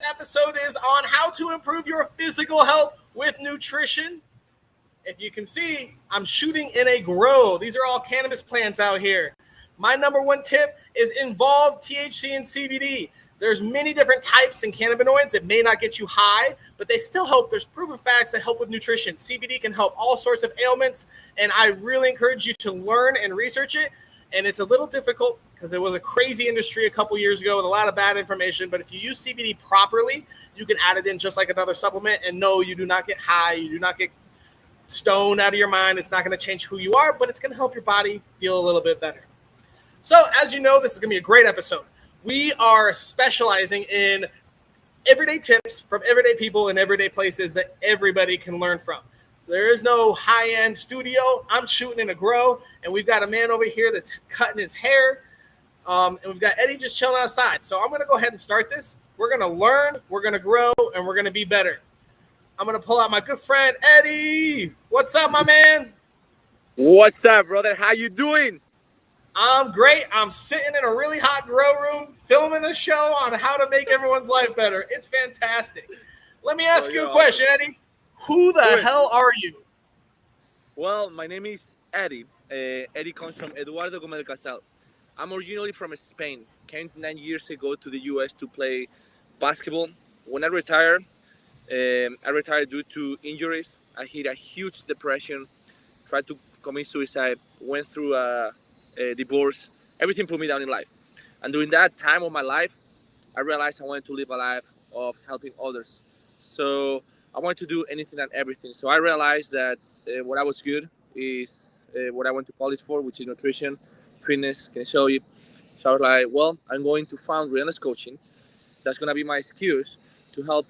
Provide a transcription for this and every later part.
episode is on how to improve your physical health with nutrition. If you can see, I'm shooting in a grow. These are all cannabis plants out here. My number one tip is involve THC and CBD. There's many different types in cannabinoids. It may not get you high, but they still help. There's proven facts that help with nutrition. CBD can help all sorts of ailments, and I really encourage you to learn and research it. And it's a little difficult because it was a crazy industry a couple years ago with a lot of bad information. But if you use CBD properly, you can add it in just like another supplement. And no, you do not get high. You do not get stoned out of your mind. It's not going to change who you are, but it's going to help your body feel a little bit better. So as you know, this is going to be a great episode. We are specializing in everyday tips from everyday people in everyday places that everybody can learn from. So there is no high-end studio. I'm shooting in a grow, and we've got a man over here that's cutting his hair, and we've got Eddie just chilling outside. So I'm going to go ahead and start this. We're going to learn, we're going to grow, and we're going to be better. I'm going to pull out my good friend, Eddie. What's up, my man? What's up, brother? How you doing? I'm great. I'm sitting in a really hot grow room filming a show on how to make everyone's life better. It's fantastic. Let me ask you a question, Eddie. Who the hell are you? Well, my name is Eddie. Eddie comes from Eduardo Gómez del Casal. I'm originally from Spain. Came 9 years ago to the U.S. to play basketball. When I retired due to injuries. I hit a huge depression, tried to commit suicide, went through a divorce. Everything put me down in life. And during that time of my life, I realized I wanted to live a life of helping others. So I wanted to do anything and everything. So I realized that what I was good is what I went to college for, which is nutrition, fitness, can show you. So I was like, well, I'm going to found Millionaires coaching. That's going to be my skills to help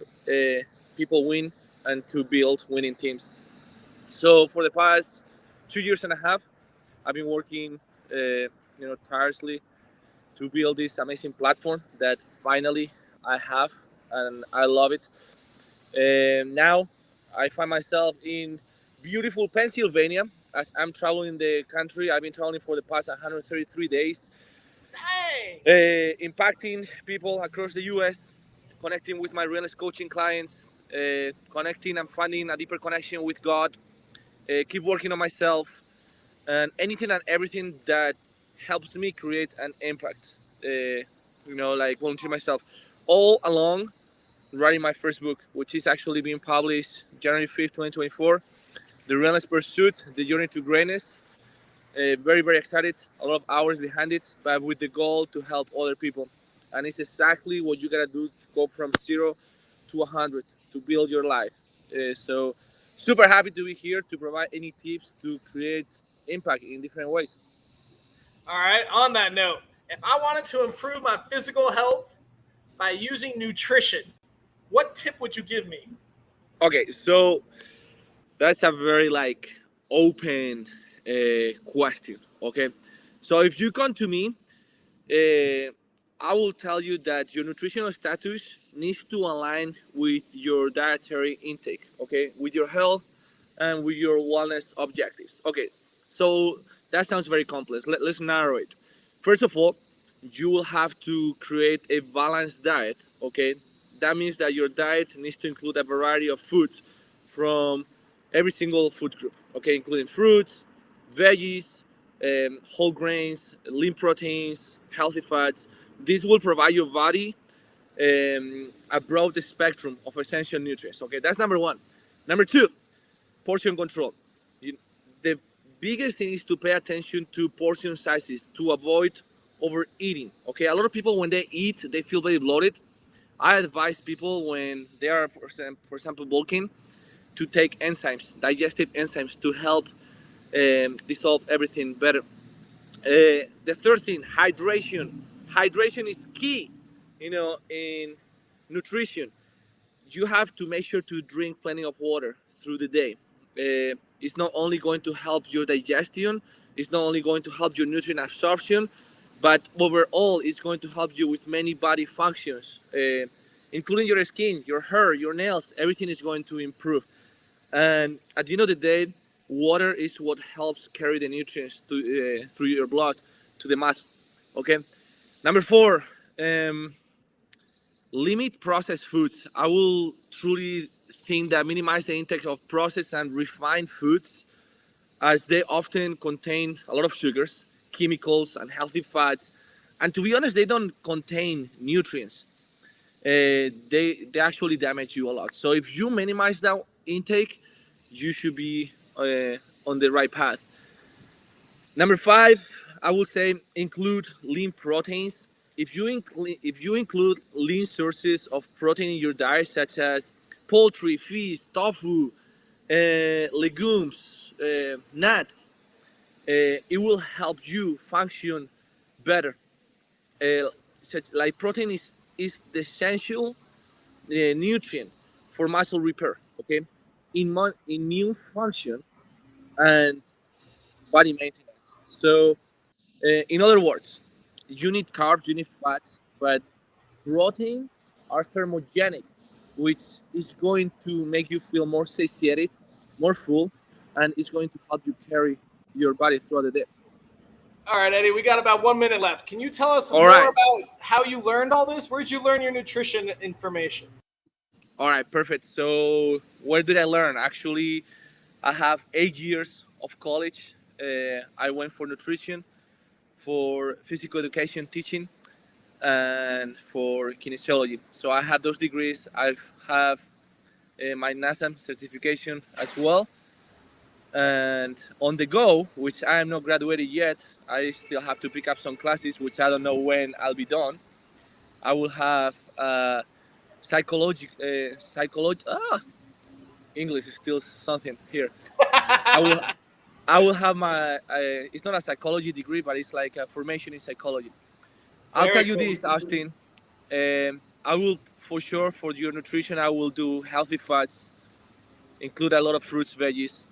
people win and to build winning teams. So for the past 2 years and a half, I've been working, tirelessly to build this amazing platform that finally I have, and I love it. Now I find myself in beautiful Pennsylvania as I'm traveling the country. I've been traveling for the past 133 days, impacting people across the U.S., connecting with my real estate coaching clients, connecting and finding a deeper connection with God, keep working on myself, and anything and everything that helps me create an impact. Like volunteer myself all along writing my first book, which is actually being published January 5th, 2024. The Relentless Pursuit, The Journey to Greatness. Very, very excited. A lot of hours behind it, but with the goal to help other people. And it's exactly what you gotta do: go from 0 to 100 to build your life. So, super happy to be here to provide any tips to create impact in different ways. All right. On that note, if I wanted to improve my physical health by using nutrition, what tip would you give me? Okay, so that's a very open question. Okay, so if you come to me, I will tell you that your nutritional status needs to align with your dietary intake. Okay, with your health and with your wellness objectives. Okay, so that sounds very complex. Let's narrow it. First of all, you will have to create a balanced diet. Okay, that means that your diet needs to include a variety of foods from every single food group. Okay, including fruits, veggies, whole grains, lean proteins, healthy fats. This will provide your body a broad spectrum of essential nutrients. Okay, that's number one. Number two, portion control. The biggest thing is to pay attention to portion sizes to avoid overeating. Okay, a lot of people when they eat, they feel very bloated. I advise people when they are, for example, bulking, to take enzymes, digestive enzymes, to help dissolve everything better. The third thing, hydration. Hydration is key, in nutrition. You have to make sure to drink plenty of water through the day. It's not only going to help your digestion, it's not only going to help your nutrient absorption, but overall, it's going to help you with many body functions, including your skin, your hair, your nails. Everything is going to improve. And at the end of the day, water is what helps carry the nutrients through your blood to the muscle. Okay. Number four, limit processed foods. I will truly think that minimize the intake of processed and refined foods, as they often contain a lot of sugars, chemicals, and healthy fats. And to be honest, they don't contain nutrients. They actually damage you a lot. So if you minimize that intake, you should be on the right path. Number five, I would say include lean proteins. If you include lean sources of protein in your diet, such as poultry, fish, tofu, legumes, nuts, it will help you function better. Such like protein is the essential nutrient for muscle repair. Okay, immune function and body maintenance. So, in other words, you need carbs, you need fats, but protein are thermogenic, which is going to make you feel more satiated, more full, and it's going to help you carry your body throughout the day. All right, Eddie, we got about 1 minute left. Can you tell us All more right. about how you learned all this? Where'd you learn your nutrition information? All right, perfect. So, where did I learn? Actually, I have 8 years of college. I went for nutrition, for physical education teaching, and for kinesiology. So I had those degrees. I've have my NASA certification as well. And on the go, which I am not graduated yet, I still have to pick up some classes, which I don't know when I'll be done. I will have psychology. English is still something here. I will I will have my. It's not a psychology degree, but it's like a formation in psychology. I'll tell Very you cool. this, Austin. I will for sure for your nutrition. I will do healthy fats, include a lot of fruits, veggies,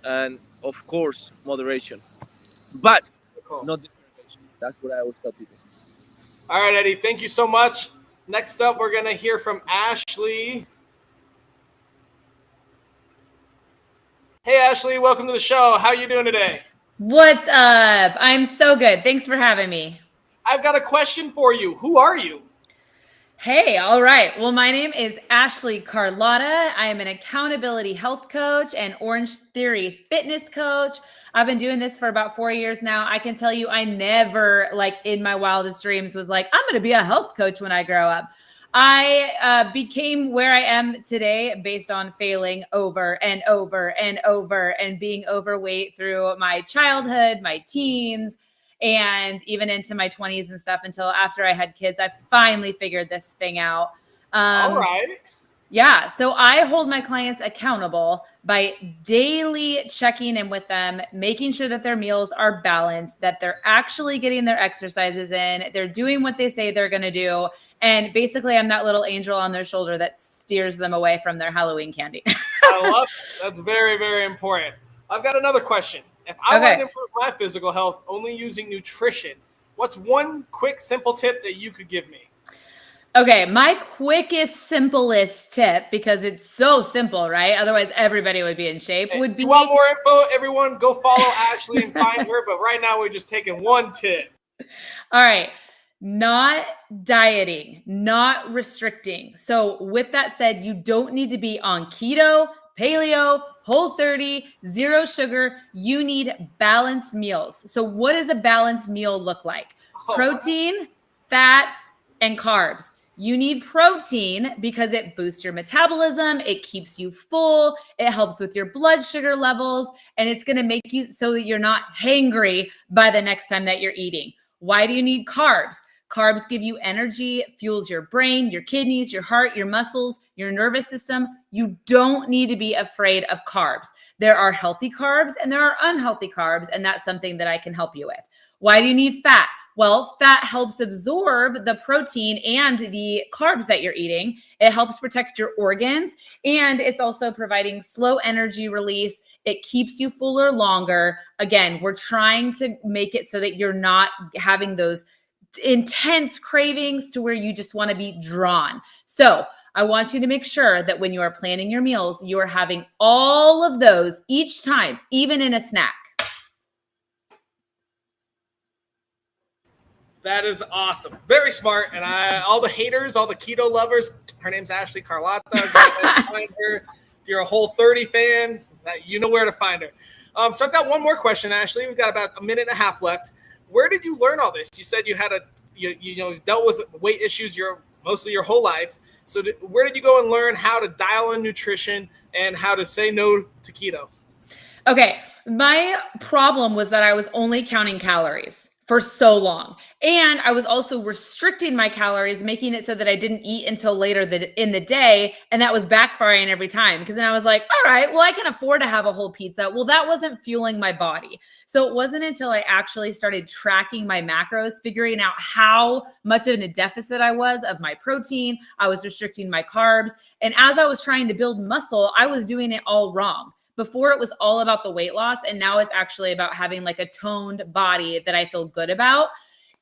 and of course moderation, but Cool. not deprivation. That's what I always tell people. All right, Eddie, thank you so much. Next up, we're going to hear from Ashley. Hey, Ashley, welcome to the show. How are you doing today? What's up? I'm so good. Thanks for having me. I've got a question for you. Who are you? Hey, all right. Well, my name is Ashley Carlotta. I am an accountability health coach and Orange Theory fitness coach. I've been doing this for about 4 years now. I can tell you, I never, like in my wildest dreams, was like, I'm going to be a health coach when I grow up. I became where I am today based on failing over and over and over and being overweight through my childhood, my teens, and even into my 20s and stuff until after I had kids. I finally figured this thing out. All right. Yeah. So I hold my clients accountable by daily checking in with them, making sure that their meals are balanced, that they're actually getting their exercises in, they're doing what they say they're going to do. And basically, I'm that little angel on their shoulder that steers them away from their Halloween candy. I love it. That's very, very important. I've got another question. If I wanted to improve my physical health only using nutrition, what's one quick, simple tip that you could give me? Okay, my quickest, simplest tip, because it's so simple, right? Otherwise, everybody would be in shape. Would be. If you want more info, everyone go follow Ashley and find her. But right now, we're just taking one tip. All right. Not dieting, not restricting. So with that said, you don't need to be on keto, paleo, Whole30, zero sugar. You need balanced meals. So what does a balanced meal look like? Protein, fats, and carbs. You need protein because it boosts your metabolism. It keeps you full. It helps with your blood sugar levels, and it's going to make you so that you're not hangry by the next time that you're eating. Why do you need carbs? Carbs give you energy, fuels your brain, your kidneys, your heart, your muscles, your nervous system. You don't need to be afraid of carbs. There are healthy carbs and there are unhealthy carbs, and that's something that I can help you with. Why do you need fat? Well, fat helps absorb the protein and the carbs that you're eating. It helps protect your organs, and it's also providing slow energy release. It keeps you fuller longer. Again, we're trying to make it so that you're not having those intense cravings to where you just want to be drawn. So I want you to make sure that when you are planning your meals, you are having all of those each time, even in a snack. That is awesome. Very smart. And all the haters, all the keto lovers, her name's Ashley Carlotta. Go ahead and find her. If you're a Whole30 fan, you know where to find her. So I've got one more question, Ashley. We've got about a minute and a half left. Where did you learn all this? You said you had you dealt with weight issues mostly your whole life. So where did you go and learn how to dial in nutrition and how to say no to keto? Okay. My problem was that I was only counting calories for so long. And I was also restricting my calories, making it so that I didn't eat until later in the day. And that was backfiring every time, because then I was like, all right, well, I can afford to have a whole pizza. Well, that wasn't fueling my body. So it wasn't until I actually started tracking my macros, figuring out how much of a deficit I was of my protein. I was restricting my carbs. And as I was trying to build muscle, I was doing it all wrong. Before, it was all about the weight loss, and now it's actually about having like a toned body that I feel good about.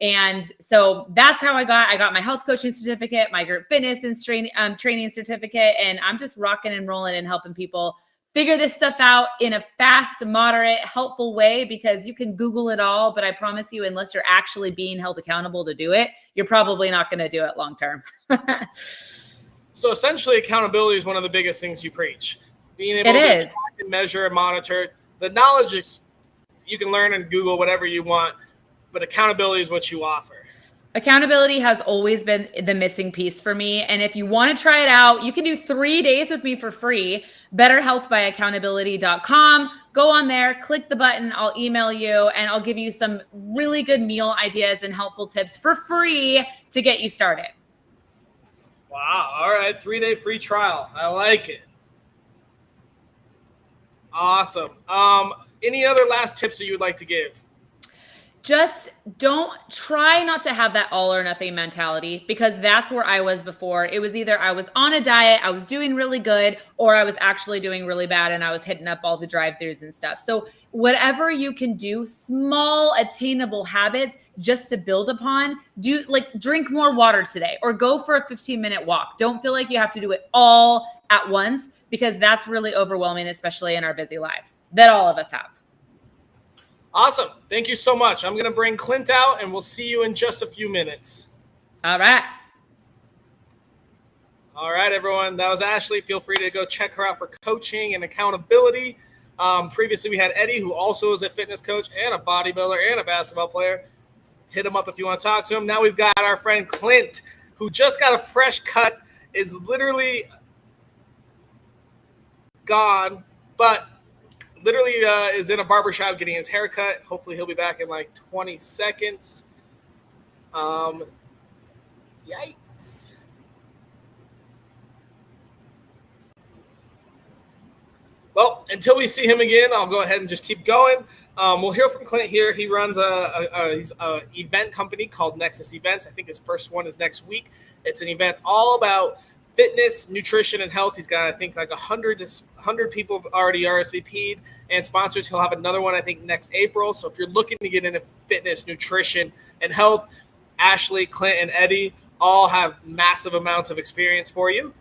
And so that's how I got my health coaching certificate, my group fitness and training certificate, and I'm just rocking and rolling and helping people figure this stuff out in a fast, moderate, helpful way, because you can Google it all, but I promise you, unless you're actually being held accountable to do it, you're probably not going to do it long term. So essentially, accountability is one of the biggest things you preach. Being able to track and measure and monitor. The knowledge is, you can learn and Google whatever you want, but accountability is what you offer. Accountability has always been the missing piece for me. And if you want to try it out, you can do 3 days with me for free. BetterHealthByAccountability.com. Go on there, click the button. I'll email you and I'll give you some really good meal ideas and helpful tips for free to get you started. Wow. All right. 3-day free trial. I like it. Awesome. Any other last tips that you would like to give? Just try not to have that all or nothing mentality, because that's where I was before. It was either I was on a diet, I was doing really good, or I was actually doing really bad and I was hitting up all the drive-thrus and stuff. So whatever you can do, small attainable habits just to build upon. Drink more water today, or go for a 15-minute walk. Don't feel like you have to do it all at once, because that's really overwhelming, especially in our busy lives that all of us have. Awesome. Thank you so much. I'm going to bring Clint out, and we'll see you in just a few minutes. All right. All right, everyone. That was Ashley. Feel free to go check her out for coaching and accountability. Previously, we had Eddie, who also is a fitness coach and a bodybuilder and a basketball player. Hit him up if you want to talk to him. Now we've got our friend Clint, who just got a fresh cut, is literally gone, but literally is in a barbershop getting his hair cut. Hopefully he'll be back in like 20 seconds. Yikes. Well, until we see him again, I'll go ahead and just keep going. We'll hear from Clint here. He runs he's a event company called Nexus Events. I think his first one is next week. It's an event all about fitness, nutrition, and health. He's got, I think, like 100 people have already RSVP'd and sponsors. He'll have another one, I think, next April. So if you're looking to get into fitness, nutrition, and health, Ashley, Clint, and Eddie all have massive amounts of experience for you.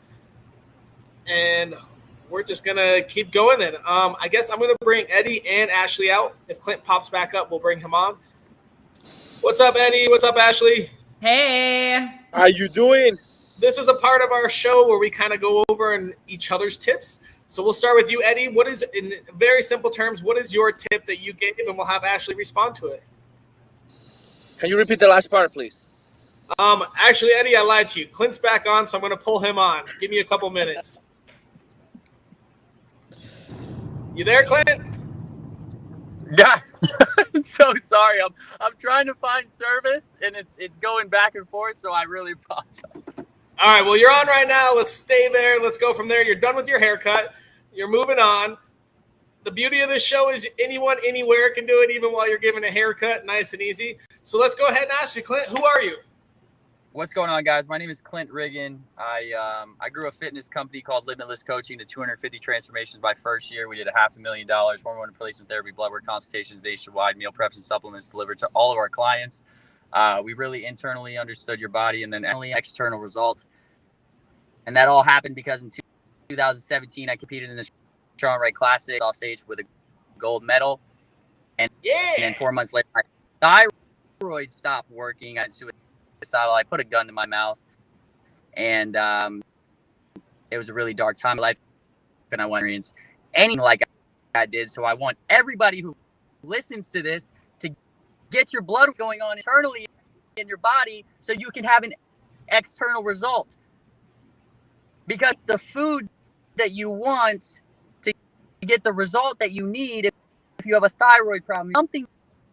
And we're just going to keep going then. I guess I'm going to bring Eddie and Ashley out. If Clint pops back up, we'll bring him on. What's up, Eddie? What's up, Ashley? Hey. How you doing? This is a part of our show where we kind of go over in each other's tips. So we'll start with you, Eddie. What is, in very simple terms, what is your tip that you gave? And we'll have Ashley respond to it. Can you repeat the last part, please? Actually, Eddie, I lied to you. Clint's back on, so I'm going to pull him on. Give me a couple minutes. You there, Clint? Guys, so sorry. I'm trying to find service and it's going back and forth, so I really apologize. All right, well, you're on right now. Let's stay there. Let's go from there. You're done with your haircut. You're moving on. The beauty of this show is anyone, anywhere can do it, even while you're giving a haircut, nice and easy. So let's go ahead and ask you, Clint, who are you? What's going on, guys? My name is Clint Riggin. I grew a fitness company called Limitless Coaching to 250 transformations by first year. We did $500,000 hormone replacement therapy, blood work consultations nationwide, meal preps and supplements delivered to all of our clients. We really internally understood your body and then external result. And that all happened because in 2017, I competed in the Strong Right Classic off stage with a gold medal. And then 4 months later, my thyroid thyroid stopped working. I was suicidal. I put a gun to my mouth, and it was a really dark time in my life, and I went experience anything like I did. So I want everybody who listens to this to get your blood going on internally in your body so you can have an external result. Because the food that you want to get the result that you need, if you have a thyroid problem, something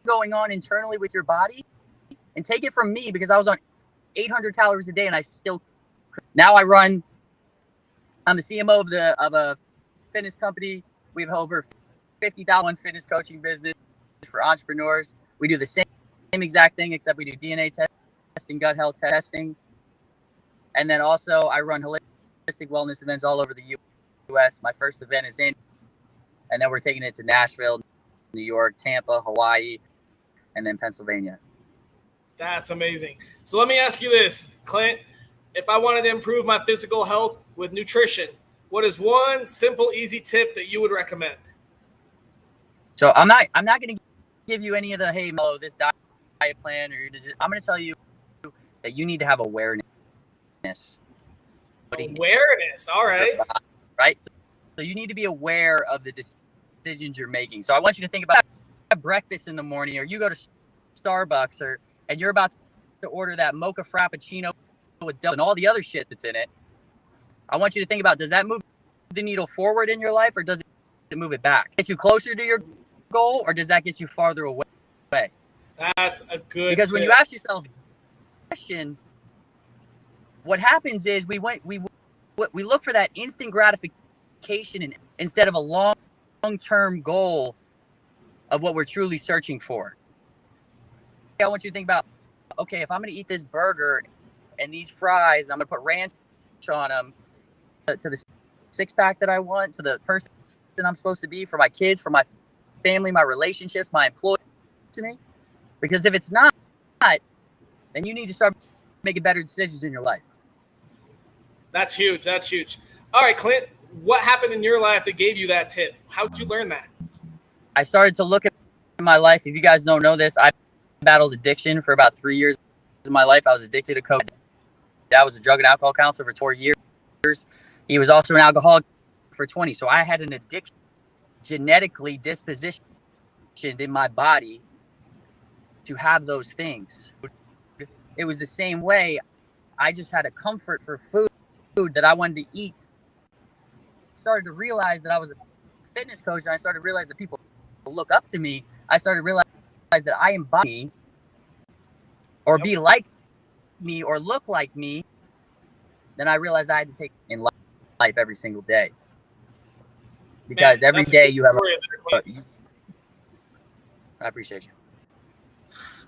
going on internally with your body, and take it from me, because I was on 800 calories a day and I still, now I'm the CMO of a fitness company. We have over 50,000 fitness coaching business for entrepreneurs. We do the same exact thing, except we do DNA testing, gut health testing. And then also I run holistic wellness events all over the U.S. My first event is in, and then we're taking it to Nashville, New York, Tampa, Hawaii, and then Pennsylvania. That's amazing. So let me ask you this, Clint. If I wanted to improve my physical health with nutrition, what is one simple, easy tip that you would recommend? So I'm not going to give you any of the, hey, Mo, this diet plan, or I'm going to tell you that you need to have awareness. Awareness, all right. Right? So you need to be aware of the decisions you're making. So I want you to think about breakfast in the morning, or you go to Starbucks, and you're about to order that mocha frappuccino with and all the other shit that's in it. I want you to think about, does that move the needle forward in your life, or does it move it back? Get you closer to your goal, or does that get you farther away? That's a good Because tip. when you ask yourself the question, what happens is we look for that instant gratification instead of a long-term goal of what we're truly searching for. I want you to think about, okay, if I'm going to eat this burger and these fries, and I'm going to put ranch on them to the six-pack that I want, to the person that I'm supposed to be, for my kids, for my family, my relationships, my employees, to me. Because if it's not, then you need to start making better decisions in your life. That's huge. That's huge. All right, Clint, what happened in your life that gave you that tip? How did you learn that? I started to look at my life. If you guys don't know this, I battled addiction for about 3 years of my life. I was addicted to coke. Dad was a drug and alcohol counselor for 4 years. He was also an alcoholic for 20. So I had an addiction, genetically dispositioned in my body to have those things. It was the same way. I just had a comfort for food that I wanted to eat. I started to realize that I was a fitness coach, and I started to realize that people look up to me. I started to realize that I embody or be like me or look like me. Then I realized I had to take in life every single day. Because every day you have I appreciate you.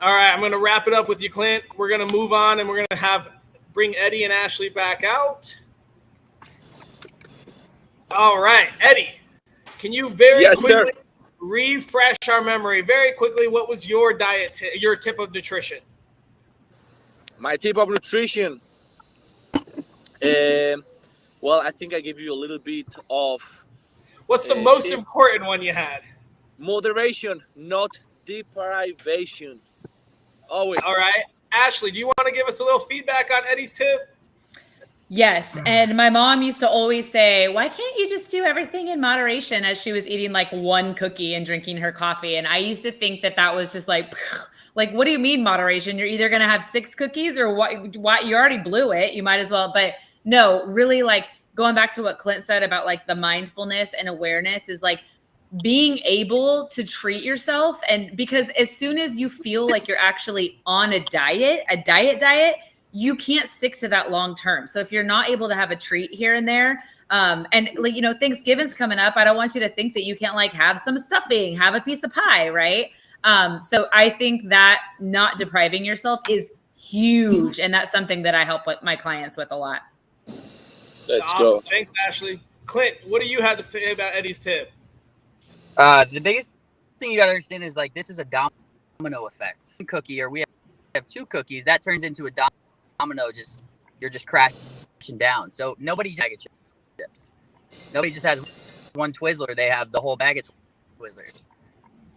All right, I'm going to wrap it up with you, Clint. We're going to move on, and we're going to bring Eddie and Ashley back out. All right, Eddie, can you quickly refresh our memory very quickly? What was your diet, your tip of nutrition? My tip of nutrition. Well, I think I gave you a little bit of. What's the most important one you had? Moderation, not deprivation. Always. All right. Ashley, do you want to give us a little feedback on Eddie's tip? Yes. And my mom used to always say, why can't you just do everything in moderation, as she was eating like one cookie and drinking her coffee? And I used to think that was just like, what do you mean moderation? You're either going to have 6 cookies or what? You already blew it. You might as well. But no, really, like going back to what Clint said about like the mindfulness and awareness is like being able to treat yourself. And because as soon as you feel like you're actually on a diet, you can't stick to that long term. So if you're not able to have a treat here and there, and like, Thanksgiving's coming up, I don't want you to think that you can't like have some stuffing, have a piece of pie, right? So I think that not depriving yourself is huge. And that's something that I help my clients with a lot. Let's awesome. go. Thanks, Ashley. Clint, what do you have to say about Eddie's tip? The biggest thing you got to understand is like, this is a domino effect. Cookie, or we have 2 cookies, that turns into a domino. You're just crashing down. So nobody just bag of chips. Nobody just has one Twizzler. They have the whole bag of Twizzlers.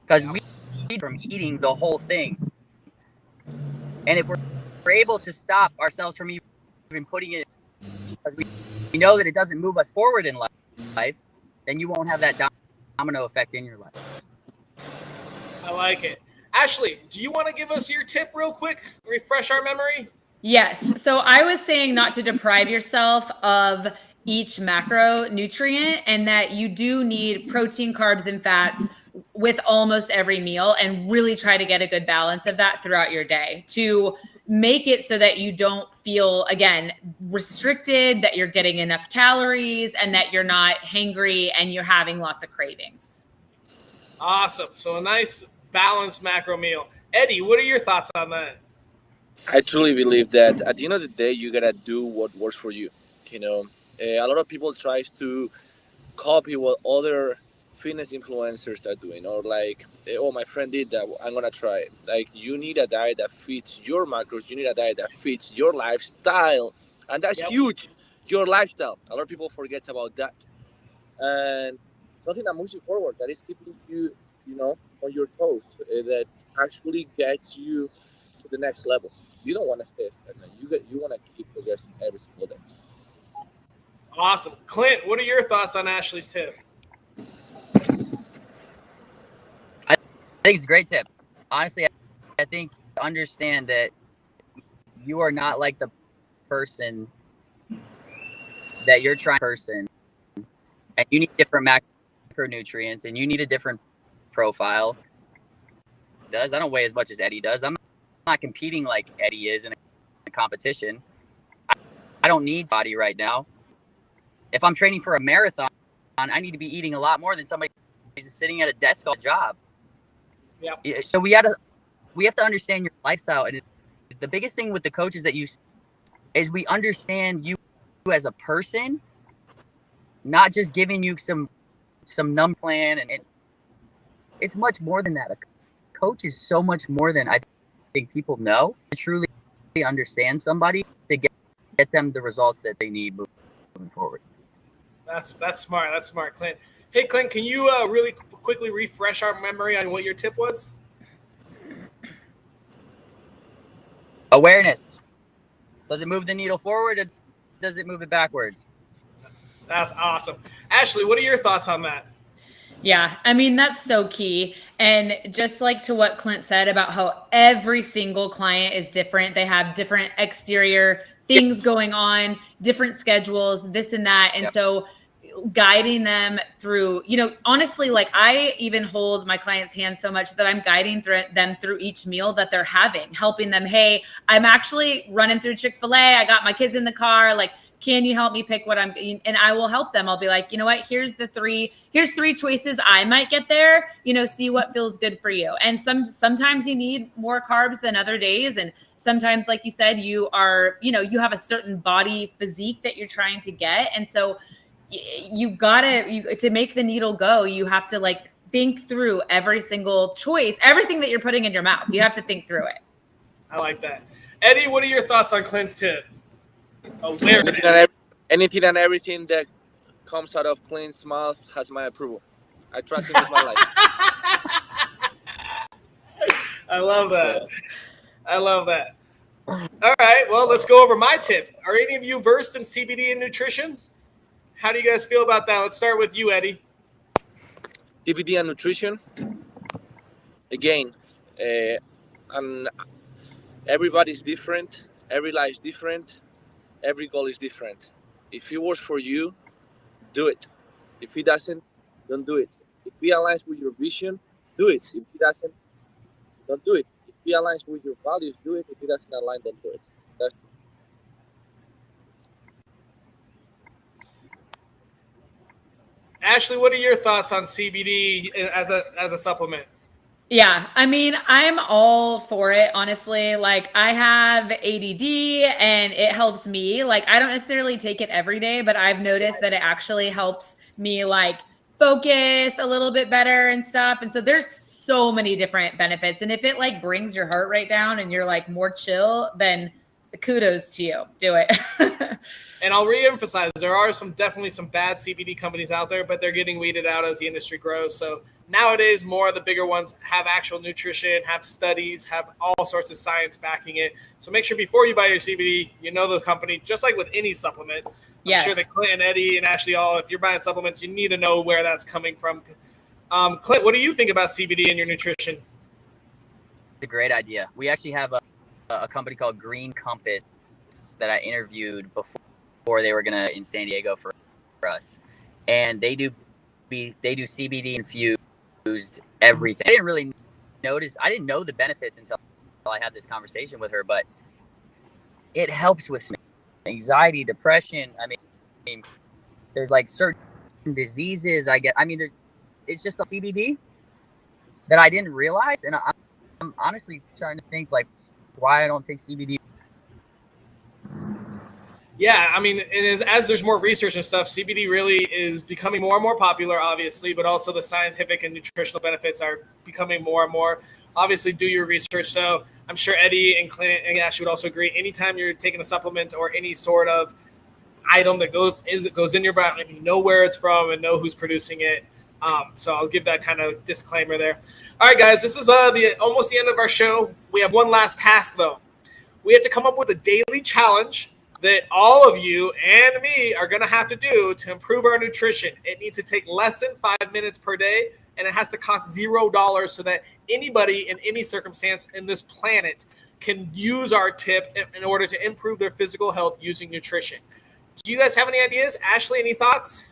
Because we eat from eating the whole thing. And if we're able to stop ourselves from even putting it, because we know that it doesn't move us forward in life, then you won't have that domino effect in your life. I like it. Ashley, do you want to give us your tip real quick? Refresh our memory? Yes. So I was saying not to deprive yourself of each macronutrient, and that you do need protein, carbs, and fats with almost every meal, and really try to get a good balance of that throughout your day to make it so that you don't feel, again, restricted, that you're getting enough calories, and that you're not hangry and you're having lots of cravings. Awesome. So a nice balanced macro meal. Eddie, what are your thoughts on that? I truly believe that at the end of the day, you gotta do what works for you. You know, a lot of people tries to copy what other fitness influencers are doing, or like, oh, my friend did that, I'm gonna try it. Like, you need a diet that fits your macros. You need a diet that fits your lifestyle, and that's Yep. huge. Your lifestyle. A lot of people forget about that, and something that moves you forward, that is keeping you, on your toes, that actually gets you to the next level. You don't want to stay stagnant. You want to keep progressing every single day. Awesome. Clint, what are your thoughts on Ashley's tip? I think it's a great tip. Honestly, I think understand that you are not like the person that you're trying person, and you need different macronutrients, and you need a different profile. I don't weigh as much as Eddie does. I'm not competing like Eddie is in a competition. I don't need body right now. If I'm training for a marathon, I need to be eating a lot more than somebody who's sitting at a desk all job. Yep. So we have to understand your lifestyle, and the biggest thing with the coaches that you is we understand you as a person, not just giving you some numb plan, and it's much more than that. A coach is so much more than I think people know. To truly understand somebody, to get them the results that they need moving forward. That's smart. That's smart, Clint. Hey, Clint, can you really quickly refresh our memory on what your tip was? Awareness. Does it move the needle forward, or does it move it backwards? That's awesome. Ashley, what are your thoughts on that? Yeah, I mean, that's so key. And just like to what Clint said about how every single client is different, they have different exterior things going on, different schedules, this and that. And so guiding them through, honestly, like I even hold my clients' hands so much that I'm guiding them through each meal that they're having, helping them. Hey, I'm actually running through Chick-fil-A. I got my kids in the car. Like, can you help me pick what I'm eating? And I will help them. I'll be like, you know what? Here's three choices I might get there, see what feels good for you. And sometimes you need more carbs than other days. And sometimes, like you said, you are, you have a certain body physique that you're trying to get. And so to make the needle go, you have to like think through every single choice, everything that you're putting in your mouth. You have to think through it. I like that. Eddie, what are your thoughts on Clint's tip? Anything and everything that comes out of Clint's mouth has my approval. I trust him with my life. I love that. I love that. All right, well, let's go over my tip. Are any of you versed in CBD and nutrition? How do you guys feel about that? Let's start with you, Eddie. CBD and nutrition. Again, and everybody's different. Every life is different. Every goal is different. If it works for you, do it. If it doesn't, don't do it. If it aligns with your vision, do it. If it doesn't, don't do it. If it aligns with your values, do it. If it doesn't align, don't do it. That's Ashley, what are your thoughts on CBD as a supplement? Yeah, I mean, I'm all for it, honestly. Like, I have ADD and it helps me. Like, I don't necessarily take it every day, but I've noticed that it actually helps me like focus a little bit better and stuff. And so there's so many different benefits. And if it like brings your heart rate down and you're like more chill, then kudos to you. Do it. And I'll reemphasize, there are definitely some bad CBD companies out there, but they're getting weeded out as the industry grows. So nowadays, more of the bigger ones have actual nutrition, have studies, have all sorts of science backing it. So make sure before you buy your CBD, you know the company, just like with any supplement. I'm sure that Clint and Eddie and Ashley if you're buying supplements, you need to know where that's coming from. Clint, what do you think about CBD in your nutrition? It's a great idea. We actually have a company called Green Compass that I interviewed before they were gonna in San Diego for us, and they do CBD infused everything. I didn't know the benefits until I had this conversation with her, but it helps with anxiety, depression. I mean, there's like certain diseases it's just a CBD that I didn't realize, and I'm honestly trying to think like why I don't take CBD. Yeah, I mean, as there's more research and stuff, CBD really is becoming more and more popular, obviously, but also the scientific and nutritional benefits are becoming more and more. Obviously, do your research. So I'm sure Eddie and Clint and Ashley would also agree. Anytime you're taking a supplement or any sort of item that goes in your body, you know where it's from and know who's producing it. So I'll give that kind of disclaimer there. All right, guys, this is almost the end of our show. We have one last task, though. We have to come up with a daily challenge that all of you and me are going to have to do to improve our nutrition. It needs to take less than 5 minutes per day, and it has to cost $0 so that anybody in any circumstance in this planet can use our tip in order to improve their physical health using nutrition. Do you guys have any ideas? Ashley, any thoughts?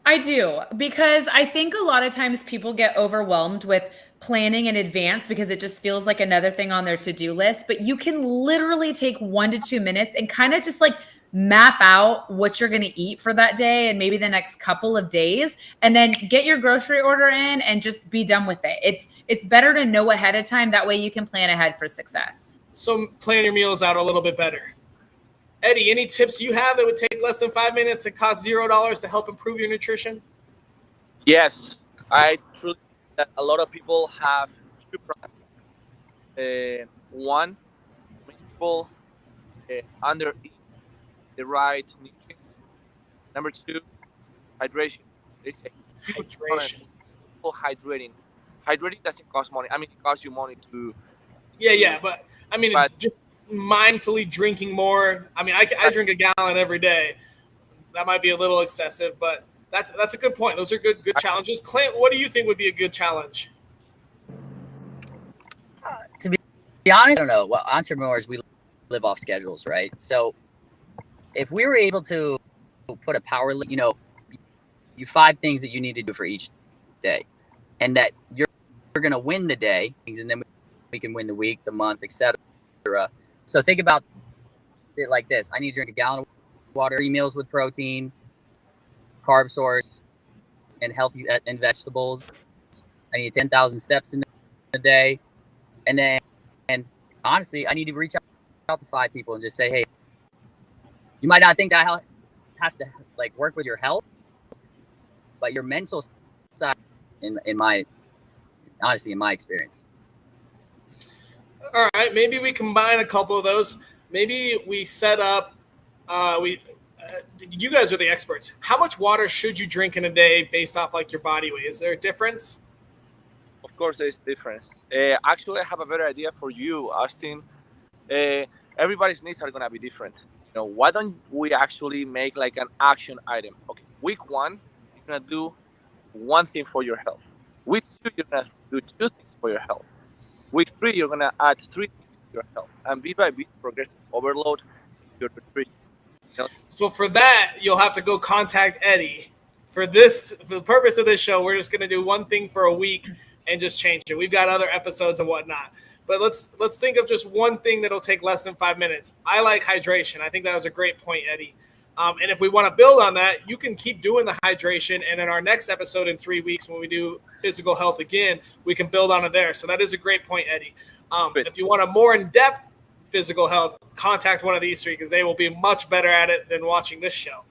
I do, because I think a lot of times people get overwhelmed with planning in advance because it just feels like another thing on their to-do list. But you can literally take 1 to 2 minutes and kind of just like map out what you're going to eat for that day and maybe the next couple of days, and then get your grocery order in and just be done with it. It's better to know ahead of time. That way you can plan ahead for success. So plan your meals out a little bit better. Eddie, any tips you have that would take less than 5 minutes and cost $0 to help improve your nutrition? Yes, I truly think that a lot of people have two problems. One, people undereat the right nutrients. Number two, hydration. It's a huge Hydration. people hydrating. Hydrating doesn't cost money. I mean, it costs you money to. Yeah, but I mean, just mindfully drinking more. I mean, I drink a gallon every day. That might be a little excessive, but that's a good point. Those are good challenges. Clint, what do you think would be a good challenge? To be honest, I don't know. Well, entrepreneurs, we live off schedules, right? So if we were able to put a power, you 5 things that you need to do for each day, and that you're going to win the day, and then we can win the week, the month, etc. So think about it like this. I need to drink a gallon of water, 3 meals with protein, carb source, and healthy and vegetables. I need 10,000 steps in a day. And honestly, I need to reach out to 5 people and just say, hey, you might not think that has to like work with your health, but your mental side, in my experience. All right, maybe we combine a couple of those. Maybe we set up. You guys are the experts. How much water should you drink in a day based off like your body weight? Is there a difference? Of course, there is a difference. Actually, I have a better idea for you, Austin. Everybody's needs are gonna be different. Why don't we actually make like an action item? Okay, week 1, you're gonna do 1 thing for your health. Week 2, you're gonna do 2 things for your health. Week 3, you're gonna add 3 things to your health, and bit by bit, progressive overload your nutrition. So for that, you'll have to go contact Eddie. For the purpose of this show, we're just gonna do 1 thing for a week and just change it. We've got other episodes and whatnot. But let's think of just 1 thing that'll take less than 5 minutes. I like hydration. I think that was a great point, Eddie. And if we want to build on that, you can keep doing the hydration. And in our next episode in 3 weeks, when we do physical health again, we can build on it there. So that is a great point, Eddie. If you want a more in-depth physical health, contact one of these 3 because they will be much better at it than watching this show.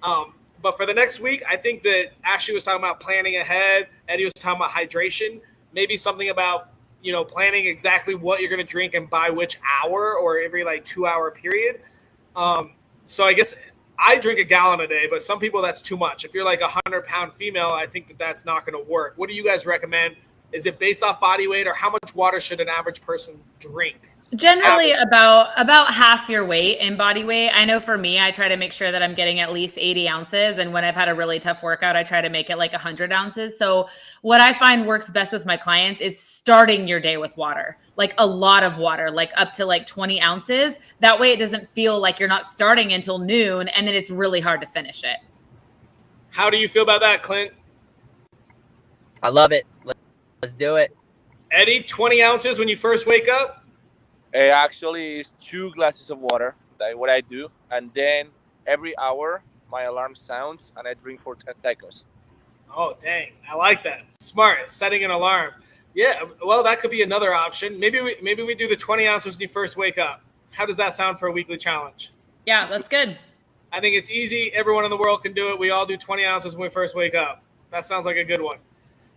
But for the next week, I think that Ashley was talking about planning ahead. Eddie was talking about hydration. Maybe something about planning exactly what you're going to drink and by which hour or every like 2-hour period. So I guess I drink a gallon a day, but some people that's too much. If you're like 100-pound female, I think that's not going to work. What do you guys recommend? Is it based off body weight, or how much water should an average person drink? Generally about half your weight in body weight. I know for me, I try to make sure that I'm getting at least 80 ounces. And when I've had a really tough workout, I try to make it like 100 ounces. So what I find works best with my clients is starting your day with water, like a lot of water, like up to like 20 ounces. That way it doesn't feel like you're not starting until noon and then it's really hard to finish it. How do you feel about that, Clint? I love it. Let's do it. Eddie, 20 ounces when you first wake up? Actually, it's 2 glasses of water. That's what I do. And then every hour, my alarm sounds, and I drink for 10 seconds. Oh, dang. I like that. Smart. Setting an alarm. Yeah, well, that could be another option. Maybe we do the 20 ounces when you first wake up. How does that sound for a weekly challenge? Yeah, that's good. I think it's easy. Everyone in the world can do it. We all do 20 ounces when we first wake up. That sounds like a good one.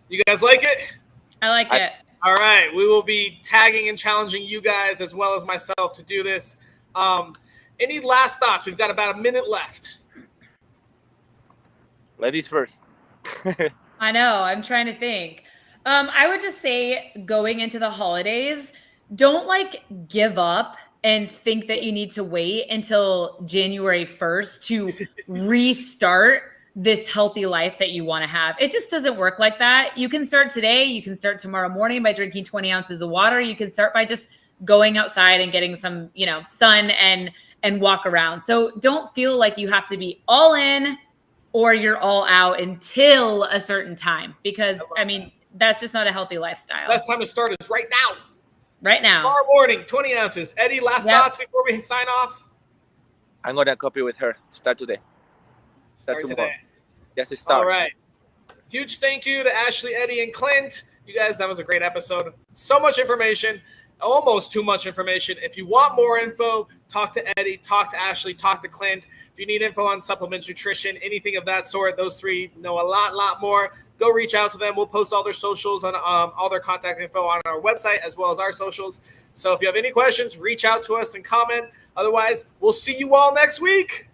You guys like it? I like it. All right. We will be tagging and challenging you guys as well as myself to do this. Any last thoughts? We've got about a minute left. Ladies first. I know. I'm trying to think. I would just say going into the holidays, don't like give up and think that you need to wait until January 1st to restart this healthy life that you want to have. It just doesn't work like that. You can start today. You can start tomorrow morning by drinking 20 ounces of water. You can start by just going outside and getting some, sun and walk around. So don't feel like you have to be all in or you're all out until a certain time, because that's just not a healthy lifestyle. Best time to start is right now. Right now. Tomorrow morning, 20 ounces. Eddie, last thoughts before we sign off? I'm going to copy with her. Start today. Start today. Yes, it starts. All right. Huge thank you to Ashley, Eddie, and Clint. You guys, that was a great episode. So much information. Almost too much information. If you want more info, talk to Eddie, talk to Ashley, talk to Clint. If you need info on supplements, nutrition, anything of that sort, those three know a lot more. Go reach out to them. We'll post all their socials and all their contact info on our website as well as our socials. So if you have any questions, reach out to us and comment. Otherwise, we'll see you all next week.